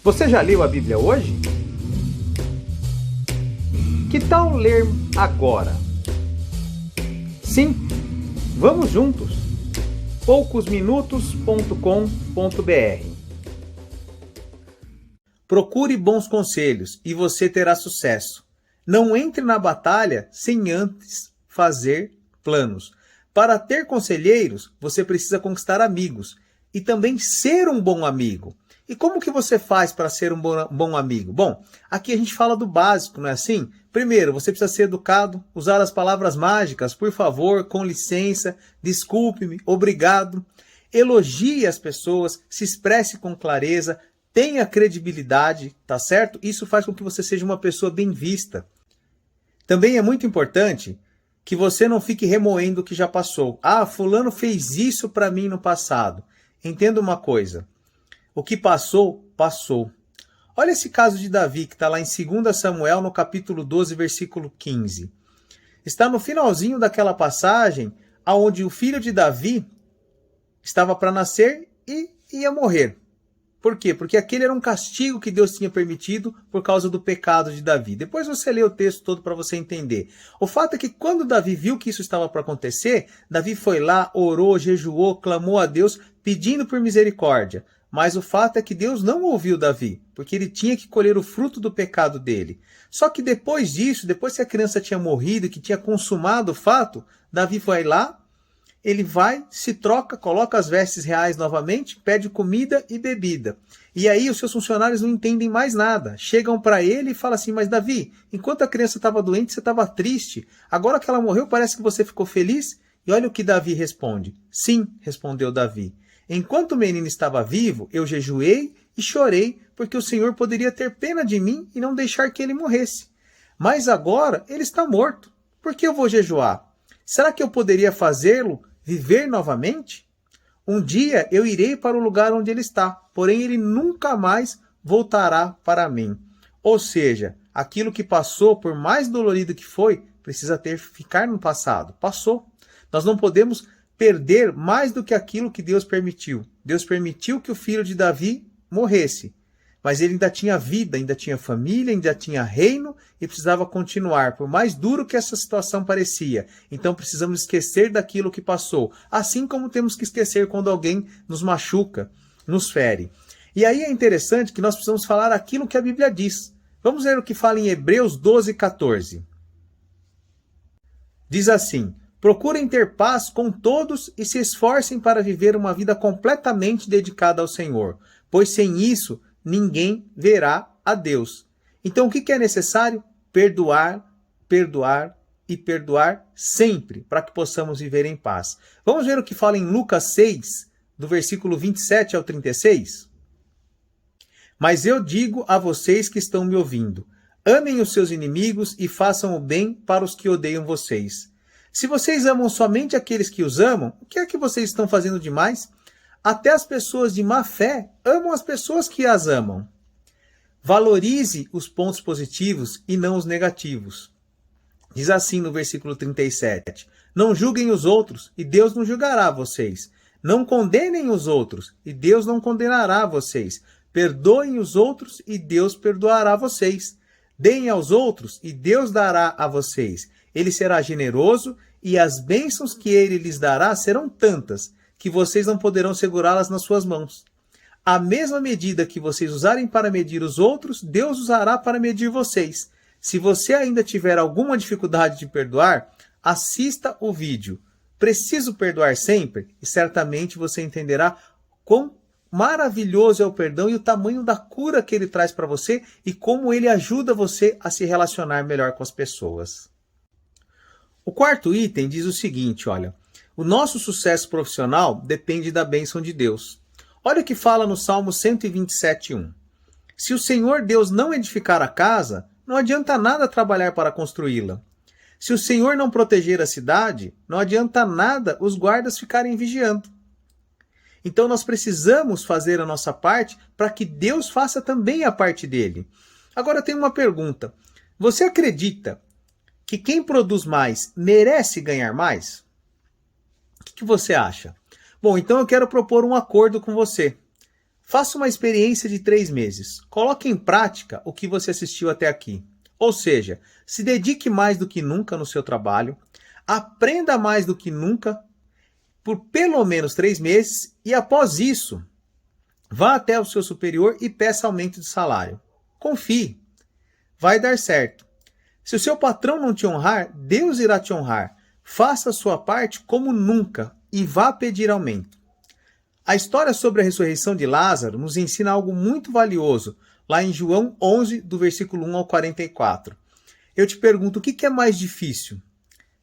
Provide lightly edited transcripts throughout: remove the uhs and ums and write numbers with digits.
Você já leu a Bíblia hoje? Que tal ler agora? Sim, vamos juntos! poucosminutos.com.br. Procure bons conselhos e você terá sucesso. Não entre na batalha sem antes fazer planos. Para ter conselheiros, você precisa conquistar amigos e também ser um bom amigo. E como que você faz para ser um bom amigo? Bom, aqui a gente fala do básico, não é assim? Primeiro, você precisa ser educado, usar as palavras mágicas, por favor, com licença, desculpe-me, obrigado. Elogie as pessoas, se expresse com clareza, tenha credibilidade, tá certo? Isso faz com que você seja uma pessoa bem vista. Também é muito importante que você não fique remoendo o que já passou. Ah, fulano fez isso para mim no passado. Entenda uma coisa. O que passou, passou. Olha esse caso de Davi, que está lá em 2 Samuel, no capítulo 12, versículo 15. Está no finalzinho daquela passagem, onde o filho de Davi estava para nascer e ia morrer. Por quê? Porque aquele era um castigo que Deus tinha permitido por causa do pecado de Davi. Depois você lê o texto todo para você entender. O fato é que quando Davi viu que isso estava para acontecer, Davi foi lá, orou, jejuou, clamou a Deus, pedindo por misericórdia. Mas o fato é que Deus não ouviu Davi, porque ele tinha que colher o fruto do pecado dele. Só que depois disso, depois que a criança tinha morrido, que tinha consumado o fato, Davi foi lá, ele vai, se troca, coloca as vestes reais novamente, pede comida e bebida. E aí os seus funcionários não entendem mais nada. Chegam para ele e falam assim, mas Davi, enquanto a criança estava doente, você estava triste. Agora que ela morreu, parece que você ficou feliz? E olha o que Davi responde. Sim, respondeu Davi. Enquanto o menino estava vivo, eu jejuei e chorei, porque o Senhor poderia ter pena de mim e não deixar que ele morresse. Mas agora ele está morto. Por que eu vou jejuar? Será que eu poderia fazê-lo viver novamente? Um dia eu irei para o lugar onde ele está, porém ele nunca mais voltará para mim. Ou seja, aquilo que passou, por mais dolorido que foi, precisa ficar no passado. Passou. Nós não podemos perder mais do que aquilo que Deus permitiu. Deus permitiu que o filho de Davi morresse, mas ele ainda tinha vida, ainda tinha família, ainda tinha reino e precisava continuar, por mais duro que essa situação parecia. Então precisamos esquecer daquilo que passou, assim como temos que esquecer quando alguém nos machuca, nos fere. E aí é interessante que nós precisamos falar aquilo que a Bíblia diz. Vamos ver o que fala em Hebreus 12, 14. Diz assim: procurem ter paz com todos e se esforcem para viver uma vida completamente dedicada ao Senhor, pois sem isso ninguém verá a Deus. Então o que é necessário? Perdoar, perdoar e perdoar sempre, para que possamos viver em paz. Vamos ver o que fala em Lucas 6, do versículo 27 ao 36? Mas eu digo a vocês que estão me ouvindo, amem os seus inimigos e façam o bem para os que odeiam vocês. Se vocês amam somente aqueles que os amam, o que é que vocês estão fazendo demais? Até as pessoas de má fé amam as pessoas que as amam. Valorize os pontos positivos e não os negativos. Diz assim no versículo 37. Não julguem os outros e Deus não julgará vocês. Não condenem os outros e Deus não condenará vocês. Perdoem os outros e Deus perdoará vocês. Deem aos outros e Deus dará a vocês. Ele será generoso e as bênçãos que ele lhes dará serão tantas que vocês não poderão segurá-las nas suas mãos. A mesma medida que vocês usarem para medir os outros, Deus usará para medir vocês. Se você ainda tiver alguma dificuldade de perdoar, assista o vídeo. Preciso perdoar sempre? E certamente você entenderá quão maravilhoso é o perdão e o tamanho da cura que ele traz para você e como ele ajuda você a se relacionar melhor com as pessoas. O quarto item diz o seguinte, olha: o nosso sucesso profissional depende da bênção de Deus. Olha o que fala no Salmo 127:1. Se o Senhor Deus não edificar a casa, não adianta nada trabalhar para construí-la. Se o Senhor não proteger a cidade, não adianta nada os guardas ficarem vigiando. Então nós precisamos fazer a nossa parte para que Deus faça também a parte dele. Agora eu tenho uma pergunta. Você acredita que quem produz mais merece ganhar mais? O que você acha? Bom, então eu quero propor um acordo com você. Faça uma experiência de 3 meses. Coloque em prática o que você assistiu até aqui. Ou seja, se dedique mais do que nunca no seu trabalho, aprenda mais do que nunca por pelo menos 3 meses e após isso, vá até o seu superior e peça aumento de salário. Confie, vai dar certo. Se o seu patrão não te honrar, Deus irá te honrar. Faça a sua parte como nunca e vá pedir aumento. A história sobre a ressurreição de Lázaro nos ensina algo muito valioso, lá em João 11, do versículo 1 ao 44. Eu te pergunto, o que é mais difícil?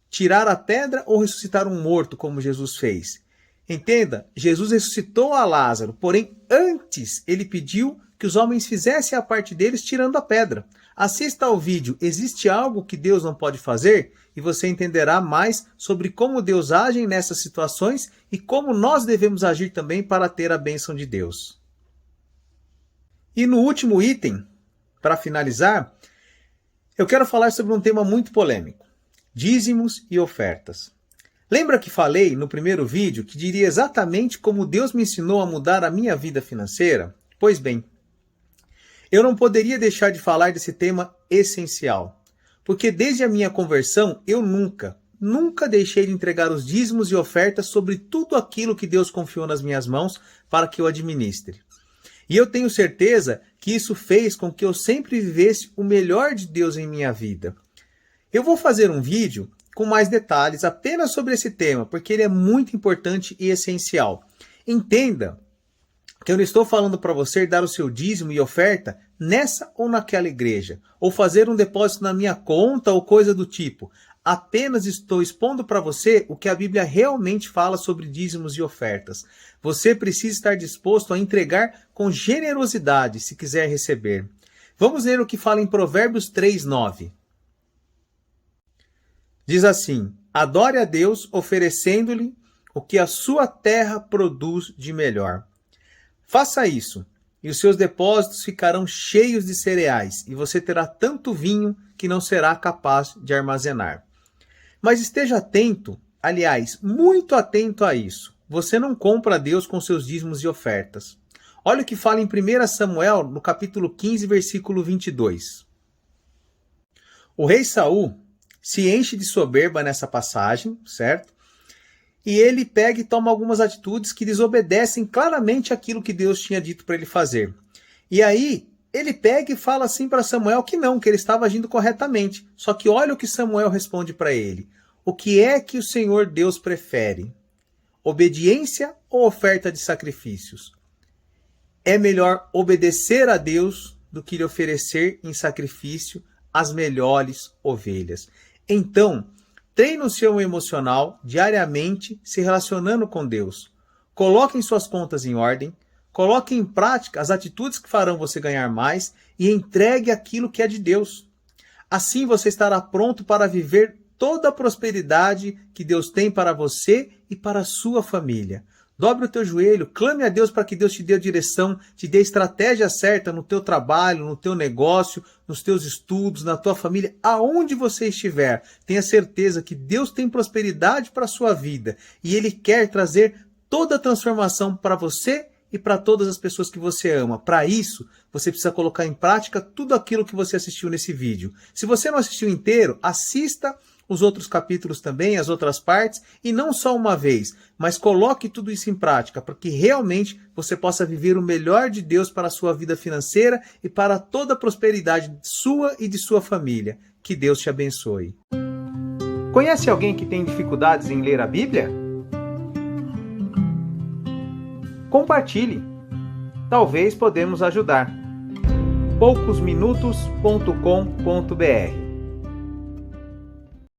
Tirar a pedra ou ressuscitar um morto, como Jesus fez? Entenda, Jesus ressuscitou a Lázaro, porém antes ele pediu que os homens fizessem a parte deles tirando a pedra. Assista ao vídeo Existe Algo que Deus Não Pode Fazer? E você entenderá mais sobre como Deus age nessas situações e como nós devemos agir também para ter a bênção de Deus. E no último item, para finalizar, eu quero falar sobre um tema muito polêmico: dízimos e ofertas. Lembra que falei no primeiro vídeo que diria exatamente como Deus me ensinou a mudar a minha vida financeira? Pois bem, eu não poderia deixar de falar desse tema essencial, porque desde a minha conversão eu nunca deixei de entregar os dízimos e ofertas sobre tudo aquilo que Deus confiou nas minhas mãos para que eu administre. E eu tenho certeza que isso fez com que eu sempre vivesse o melhor de Deus em minha vida. Eu vou fazer um vídeo com mais detalhes apenas sobre esse tema, porque ele é muito importante e essencial. Entenda que eu não estou falando para você dar o seu dízimo e oferta nessa ou naquela igreja, ou fazer um depósito na minha conta ou coisa do tipo. Apenas estou expondo para você o que a Bíblia realmente fala sobre dízimos e ofertas. Você precisa estar disposto a entregar com generosidade se quiser receber. Vamos ler o que fala em Provérbios 3:9. Diz assim: adore a Deus oferecendo-lhe o que a sua terra produz de melhor. Faça isso, e os seus depósitos ficarão cheios de cereais, e você terá tanto vinho que não será capaz de armazenar. Mas esteja atento, aliás, muito atento a isso. Você não compra a Deus com seus dízimos e ofertas. Olha o que fala em 1 Samuel, no capítulo 15, versículo 22. O rei Saul se enche de soberba nessa passagem, certo? E ele pega e toma algumas atitudes que desobedecem claramente aquilo que Deus tinha dito para ele fazer. E aí, ele pega e fala assim para Samuel que ele estava agindo corretamente. Só que olha o que Samuel responde para ele. O que é que o Senhor Deus prefere? Obediência ou oferta de sacrifícios? É melhor obedecer a Deus do que lhe oferecer em sacrifício as melhores ovelhas. Então, treine o seu emocional diariamente se relacionando com Deus. Coloque suas contas em ordem, coloque em prática as atitudes que farão você ganhar mais e entregue aquilo que é de Deus. Assim você estará pronto para viver toda a prosperidade que Deus tem para você e para a sua família. Dobre o teu joelho, clame a Deus para que Deus te dê a direção, te dê a estratégia certa no teu trabalho, no teu negócio, nos teus estudos, na tua família, aonde você estiver. Tenha certeza que Deus tem prosperidade para a sua vida e Ele quer trazer toda a transformação para você e para todas as pessoas que você ama. Para isso, você precisa colocar em prática tudo aquilo que você assistiu nesse vídeo. Se você não assistiu inteiro, assista os outros capítulos também, as outras partes, e não só uma vez, mas coloque tudo isso em prática, para que realmente você possa viver o melhor de Deus para a sua vida financeira e para toda a prosperidade sua e de sua família. Que Deus te abençoe. Conhece alguém que tem dificuldades em ler a Bíblia? Compartilhe. Talvez podemos ajudar. poucosminutos.com.br